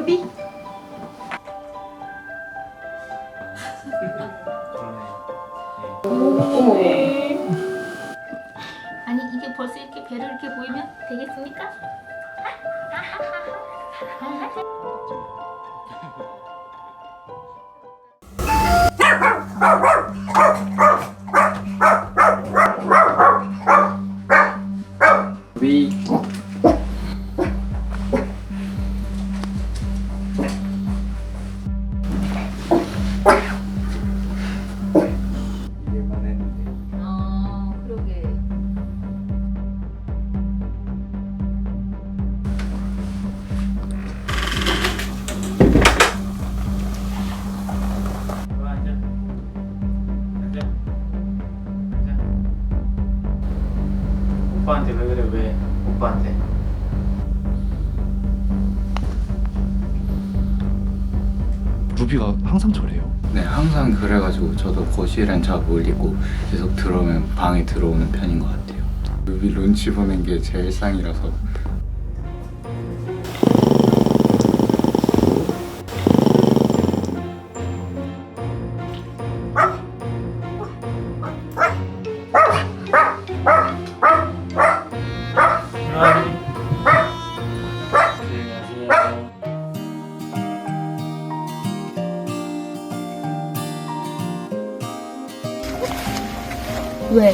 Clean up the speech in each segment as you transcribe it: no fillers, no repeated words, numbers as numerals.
루비? 어머. 아니 이게 벌써 이렇게 배를 이렇게 보이면 되겠습니까? 루비. 이길만 했는데. 그러게. 앉아. 앉아. 앉아. 오빠한테 왜 그래? 왜? 오빠한테. 루비가 항상 저래요. 네, 항상 그래가지고 저도 거실엔 잘 못 있고 계속 들어오면 방에 들어오는 편인 것 같아요. 루비 눈치 보는 게 제 일상이라서. 왜?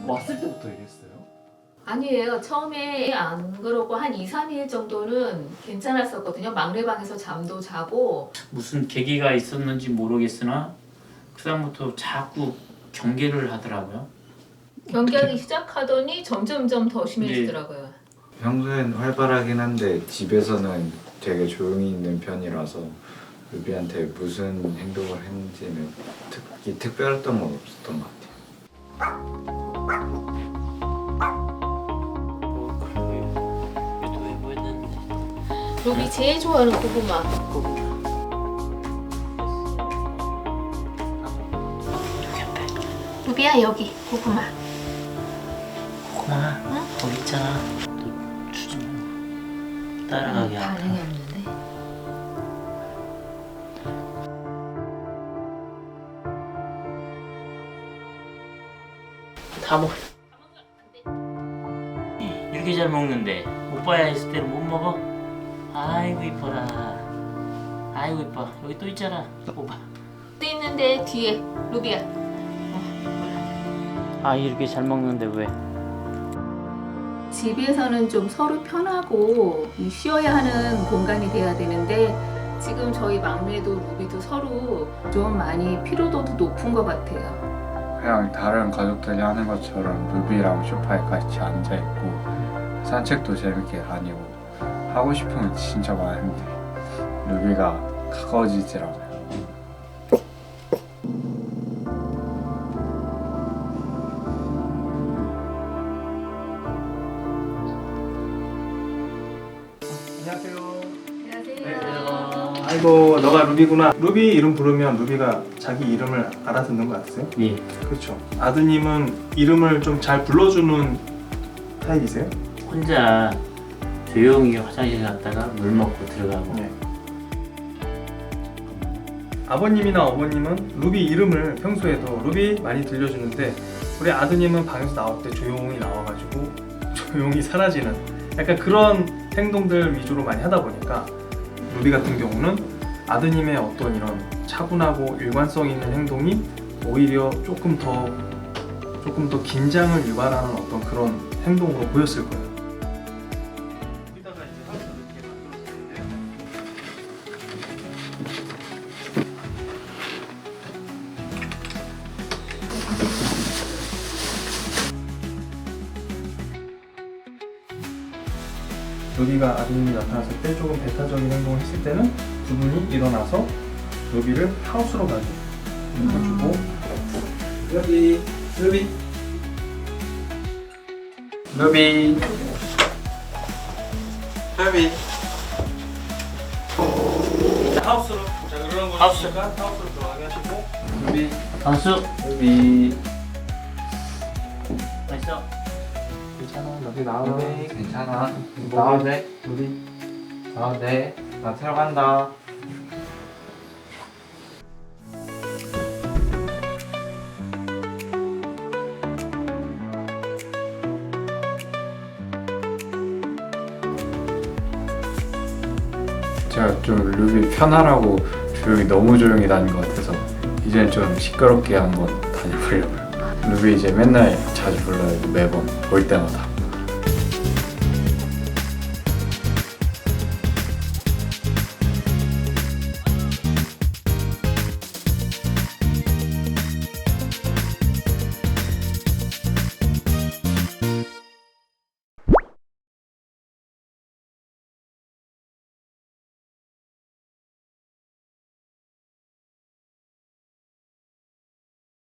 왔을 때부터 이랬어요? 아니에요. 처음에 안 그러고 한 2, 3일 정도는 괜찮았었거든요. 막내방에서 잠도 자고. 무슨 계기가 있었는지 모르겠으나 그다음부터 자꾸 경계를 하더라고요. 경기하기 시작하더니 점점점 더 심해지더라고요. 평소엔 활발하긴 한데 집에서는 되게 조용히 있는 편이라서 루비한테 무슨 행동을 했는지는 특별했던 건 없었던 것 같아요. 유튜브에 보였는데. 루비 제일 좋아하는 고구마. 루비야 여기 고구마. 고구마. 거기 있잖아. 너 주지 마. 따라가게 하라. 반응이 없는데. 다 먹어. 이렇게 잘 먹는데 오빠야 있을 때는 못 먹어? 아이고 이뻐라. 아이고 이뻐. 여기 또 있잖아. 오빠. 또 있는데 뒤에 루비야. 아 이렇게 잘 먹는데 왜? 집에서는 좀 서로 편하고 쉬어야 하는 공간이 돼야 되는데 지금 저희 막내도 루비도 서로 좀 많이 피로도도 높은 것 같아요. 그냥 다른 가족들이 하는 것처럼 루비랑 소파에 같이 앉아있고 산책도 재밌게 다니고 하고 싶은 건 진짜 많은데 루비가 가까워지질 않아요. 안녕하세요. 안녕하세요. 아이고 너가 루비구나. 루비 이름 부르면 루비가 자기 이름을 알아듣는 것 같으세요? 예. 그렇죠. 아드님은 이름을 좀 잘 불러주는 타입이세요? 혼자 조용히 화장실 갔다가 물 먹고 들어가고. 네. 아버님이나 어머님은 루비 이름을 평소에도 루비 많이 들려주는데 우리 아드님은 방에서 나올 때 조용히 나와가지고 조용히 사라지는 약간 그런 행동들 위주로 많이 하다 보니까 루비 같은 경우는 아드님의 어떤 이런 차분하고 일관성 있는 행동이 오히려 조금 더 긴장을 유발하는 어떤 그런 행동으로 보였을 거예요. 여기다가 이제 하우스 이렇게 만들어주는데 루비가 아드님이 나타났을 때 조금 배타적인 행동을 했을 때는 두 분이 일어나서 루비를 하우스로 가게 해주고 루비 루비 루비 루비 자, 하우스로 자 그러는 거니까 하우스로 들어가게 하시고 루비 방수. 루비 맛있어. 루비 나와도 돼. 괜찮아. 나와도 돼. 루비 나와도 돼. 나 들어간다. 제가 좀 루비 편하라고 너무 조용히 다닌 것 같아서 이제는 좀 시끄럽게 한번 다녀보려고요. 루비 이제 맨날 자주 불러요. 매번 볼 때마다.